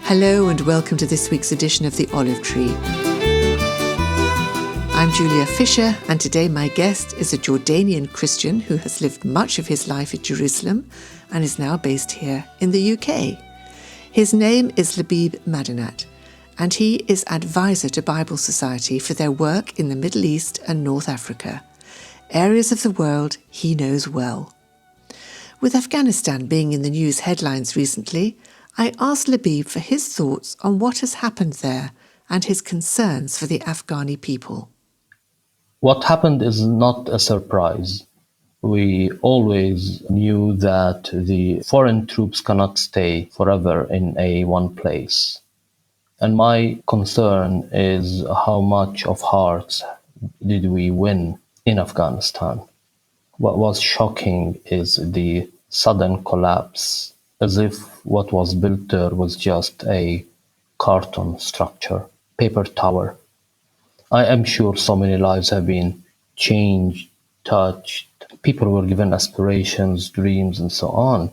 Hello and welcome to this week's edition of The Olive Tree. I'm Julia Fisher, and today my guest is a Jordanian Christian who has lived much of his life in Jerusalem and is now based here in the UK. His name is Labib Madanat, and he is advisor to Bible Society for their work in the Middle East and North Africa, areas of the world he knows well. With Afghanistan being in the news headlines recently, I asked Labib for his thoughts on what has happened there and his concerns for the Afghani people. What happened is not a surprise. We always knew that the foreign troops cannot stay forever in one place. And my concern is how much of hearts did we win in Afghanistan. What was shocking is the sudden collapse, as if what was built there was just a carton structure, paper tower. I am sure so many lives have been changed, touched. People were given aspirations, dreams, and so on.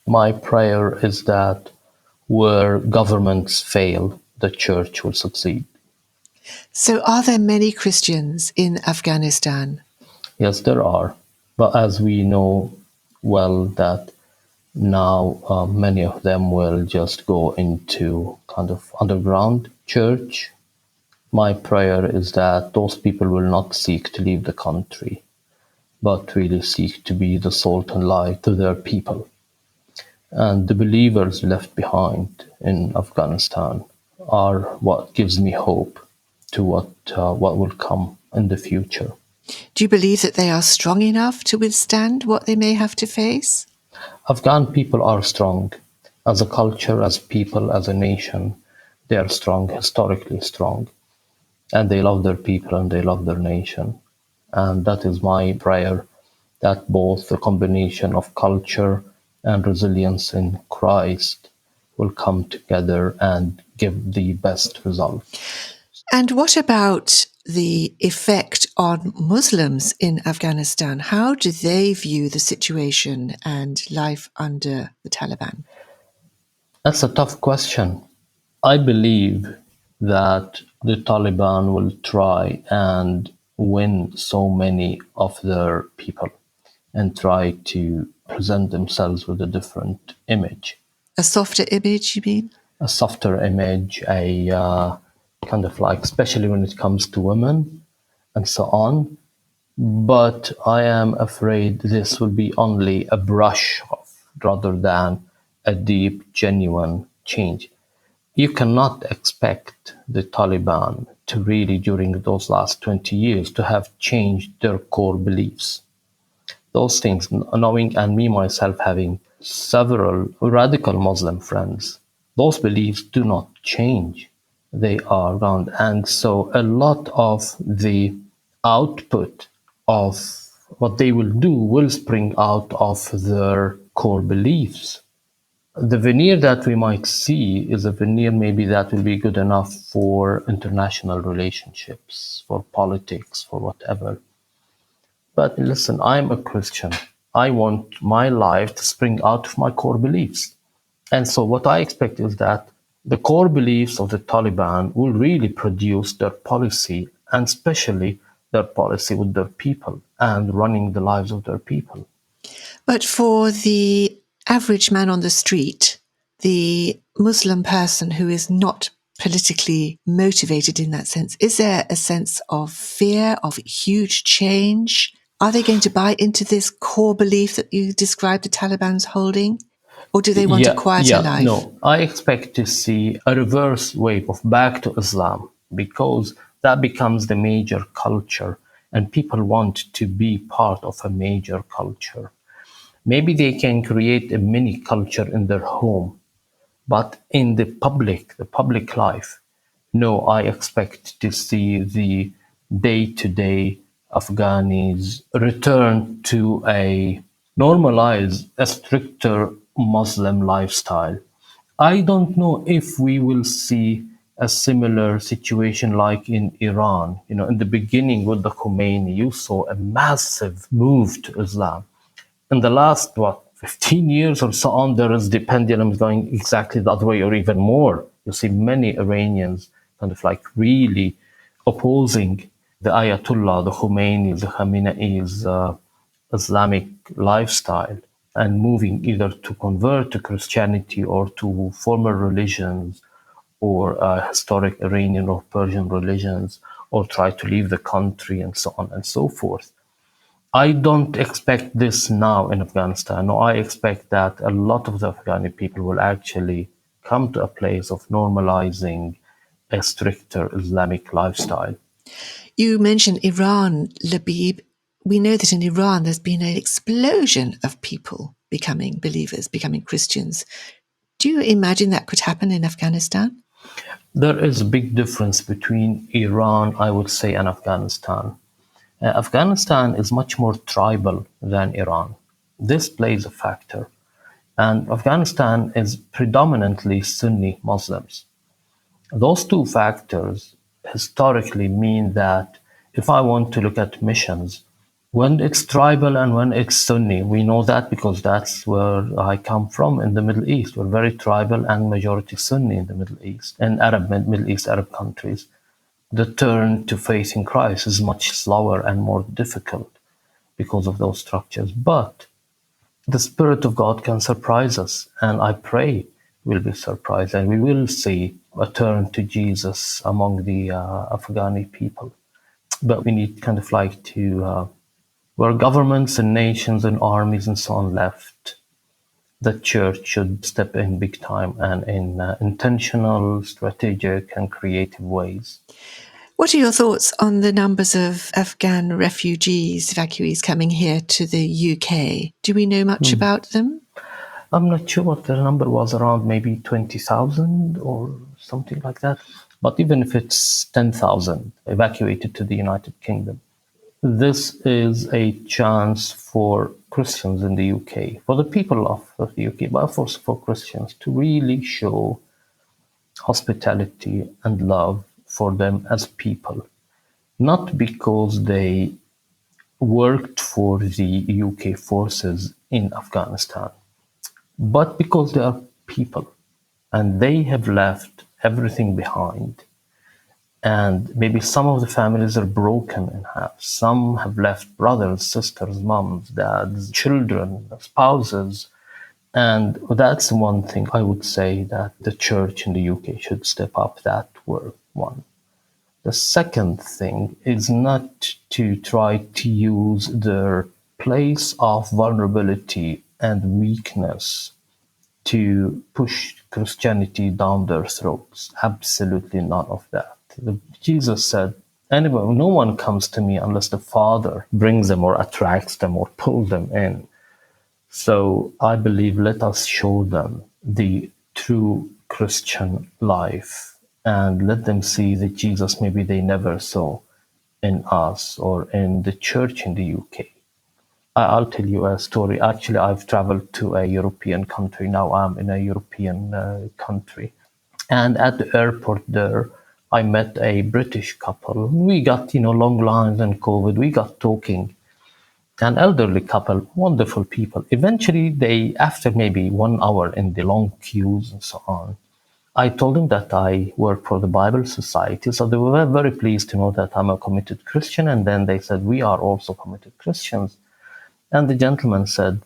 My prayer is that where governments fail, the church will succeed. So are there many Christians in Afghanistan? Yes, there are. But as we know well that now many of them will just go into kind of underground church. My prayer is that those people will not seek to leave the country, but really seek to be the salt and light to their people. And the believers left behind in Afghanistan are what gives me hope to what will come in the future. Do you believe that they are strong enough to withstand what they may have to face? Afghan people are strong. As a culture, as people, as a nation, they are strong, historically strong. And they love their people and they love their nation. And that is my prayer, that both the combination of culture and resilience in Christ will come together and give the best result. And what about the effect on Muslims in Afghanistan? How do they view the situation and life under the Taliban? That's a tough question. I believe that the Taliban will try and win so many of their people and try to present themselves with a different image. A softer image, you mean? A softer image, a kind of like, especially when it comes to women and so on. But I am afraid this will be only a brush off rather than a deep, genuine change. You cannot expect the Taliban to really, during those last 20 years, to have changed their core beliefs. Those things, knowing, and me myself having several radical Muslim friends, those beliefs do not change. They are around. And so a lot of the output of what they will do will spring out of their core beliefs. The veneer that we might see is a veneer maybe that will be good enough for international relationships, for politics, for whatever. But listen, I'm a Christian. I want my life to spring out of my core beliefs. And so what I expect is that the core beliefs of the Taliban will really produce their policy, and especially their policy with their people and running the lives of their people. But for the average man on the street, the Muslim person who is not politically motivated in that sense, is there a sense of fear, of huge change? Are they going to buy into this core belief that you described the Taliban's holding? Or do they want a quieter life? No, I expect to see a reverse wave of back to Islam, because that becomes the major culture and people want to be part of a major culture. Maybe they can create a mini culture in their home, but in the public life, no, I expect to see the day-to-day Afghanis return to a normalized, a stricter Muslim lifestyle. I don't know if we will see a similar situation like in Iran. In the beginning with the Khomeini, you saw a massive move to Islam. In the last, 15 years or so on, there is the pendulum going exactly the other way or even more. You see many Iranians kind of like really opposing the Ayatollah, the Khomeini, the Khamenei's Islamic lifestyle and moving either to convert to Christianity or to former religions or historic Iranian or Persian religions or try to leave the country and so on and so forth. I don't expect this now in Afghanistan. No, I expect that a lot of the Afghani people will actually come to a place of normalizing a stricter Islamic lifestyle. You mentioned Iran, Labib. We know that in Iran there's been an explosion of people becoming believers, becoming Christians. Do you imagine that could happen in Afghanistan? There is a big difference between Iran, I would say, and Afghanistan. Afghanistan is much more tribal than Iran. This plays a factor. And Afghanistan is predominantly Sunni Muslims. Those two factors historically mean that if I want to look at missions, when it's tribal and when it's Sunni, we know that because that's where I come from in the Middle East. We're very tribal and majority Sunni in the Middle East and Middle East Arab countries. The turn to faith in Christ is much slower and more difficult because of those structures. But the Spirit of God can surprise us, and I pray we'll be surprised and we will see a turn to Jesus among the Afghani people. But we need kind of like to, where governments and nations and armies and so on left, the church should step in big time and in intentional, strategic, and creative ways. What are your thoughts on the numbers of Afghan refugees, evacuees coming here to the UK? Do we know much about them? I'm not sure what the number was, around maybe 20,000 or something like that. But even if it's 10,000 evacuated to the United Kingdom, this is a chance for Christians in the UK, for the people of the UK, but also for Christians to really show hospitality and love for them as people. Not because they worked for the UK forces in Afghanistan, but because they are people and they have left everything behind. And maybe some of the families are broken in half. Some have left brothers, sisters, moms, dads, children, spouses. And that's one thing I would say that the church in the UK should step up that work. One. The second thing is not to try to use their place of vulnerability and weakness to push Christianity down their throats. Absolutely none of that. Jesus said, "Anyone, no one comes to me unless the Father brings them or attracts them or pulls them in." So I believe let us show them the true Christian life and let them see the Jesus maybe they never saw in us or in the church in the UK. I'll tell you a story. Actually, I've traveled to a European country. Now I'm in a European country. And at the airport there, I met a British couple. We got, long lines and COVID. We got talking. An elderly couple, wonderful people. Eventually, after maybe 1 hour in the long queues and so on, I told them that I work for the Bible Society. So they were very pleased to know that I'm a committed Christian. And then they said, "We are also committed Christians." And the gentleman said,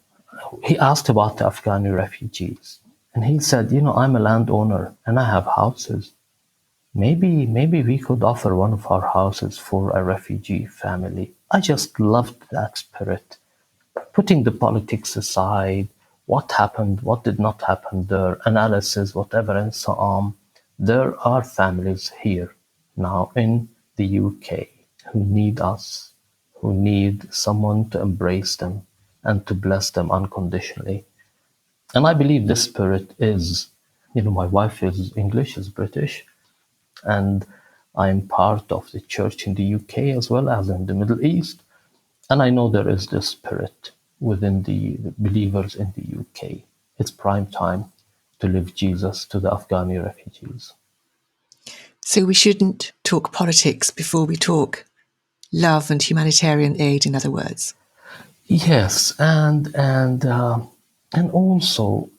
he asked about the Afghani refugees. And he said, "I'm a landowner and I have houses. Maybe we could offer one of our houses for a refugee family." I just loved that spirit. Putting the politics aside, what happened, what did not happen, their analysis, whatever, and so on. There are families here now in the UK who need us, who need someone to embrace them and to bless them unconditionally. And I believe this spirit is, my wife is English, is British, and I'm part of the church in the UK as well as in the Middle East. And I know there is this spirit within the believers in the UK. It's prime time to live Jesus to the Afghani refugees. So we shouldn't talk politics before we talk love and humanitarian aid, in other words. Yes, and and also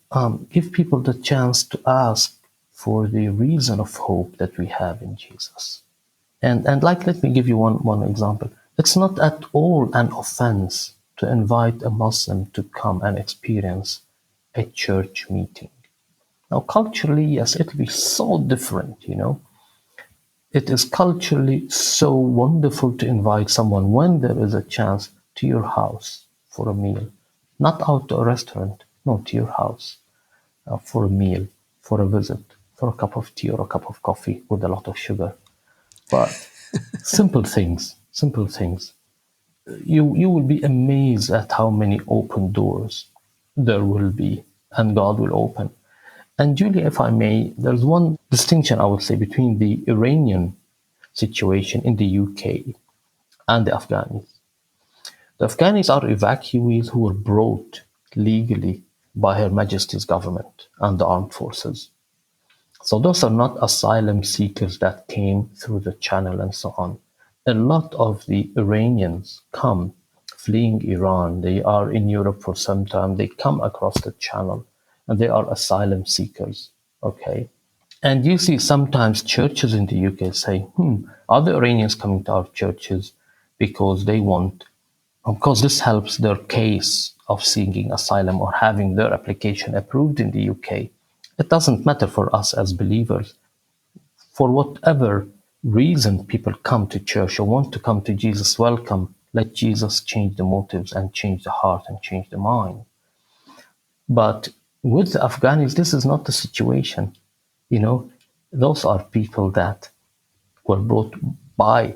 give people the chance to ask for the reason of hope that we have in Jesus. And like, let me give you one example. It's not at all an offense to invite a Muslim to come and experience a church meeting. Now, culturally, yes, it'll be so different, you know. It is culturally so wonderful to invite someone when there is a chance to your house for a meal, not out to a restaurant, no, to your house for a meal, for a visit, for a cup of tea or a cup of coffee with a lot of sugar. But simple things, simple things. You will be amazed at how many open doors there will be, and God will open. And Julia, if I may, there's one distinction I would say between the Iranian situation in the UK and the Afghanis. The Afghanis are evacuees who were brought legally by Her Majesty's government and the armed forces. So those are not asylum seekers that came through the channel and so on. A lot of the Iranians come fleeing Iran. They are in Europe for some time. They come across the channel and they are asylum seekers. Okay. And you see sometimes churches in the UK say, are the Iranians coming to our churches because they want, because this helps their case of seeking asylum or having their application approved in the UK. It doesn't matter for us as believers. For whatever reason people come to church or want to come to Jesus, welcome. Let Jesus change the motives and change the heart and change the mind. But with the Afghanis, this is not the situation. You know, those are people that were brought by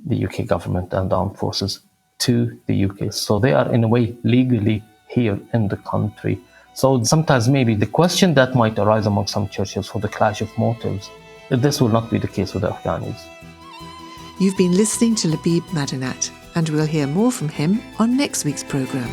the UK government and the armed forces to the UK. So they are in a way legally here in the country. So sometimes maybe the question that might arise among some churches for the clash of motives, this will not be the case with the Afghanis. You've been listening to Labib Madanat, and we'll hear more from him on next week's programme.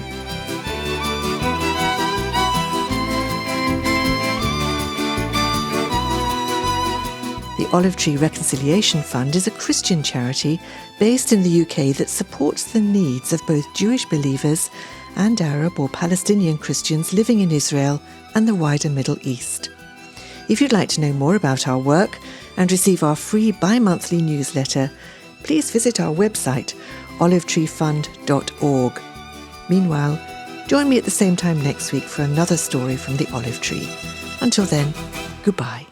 The Olive Tree Reconciliation Fund is a Christian charity based in the UK that supports the needs of both Jewish believers and Arab or Palestinian Christians living in Israel and the wider Middle East. If you'd like to know more about our work and receive our free bi-monthly newsletter, please visit our website, olivetreefund.org. Meanwhile, join me at the same time next week for another story from the Olive Tree. Until then, goodbye.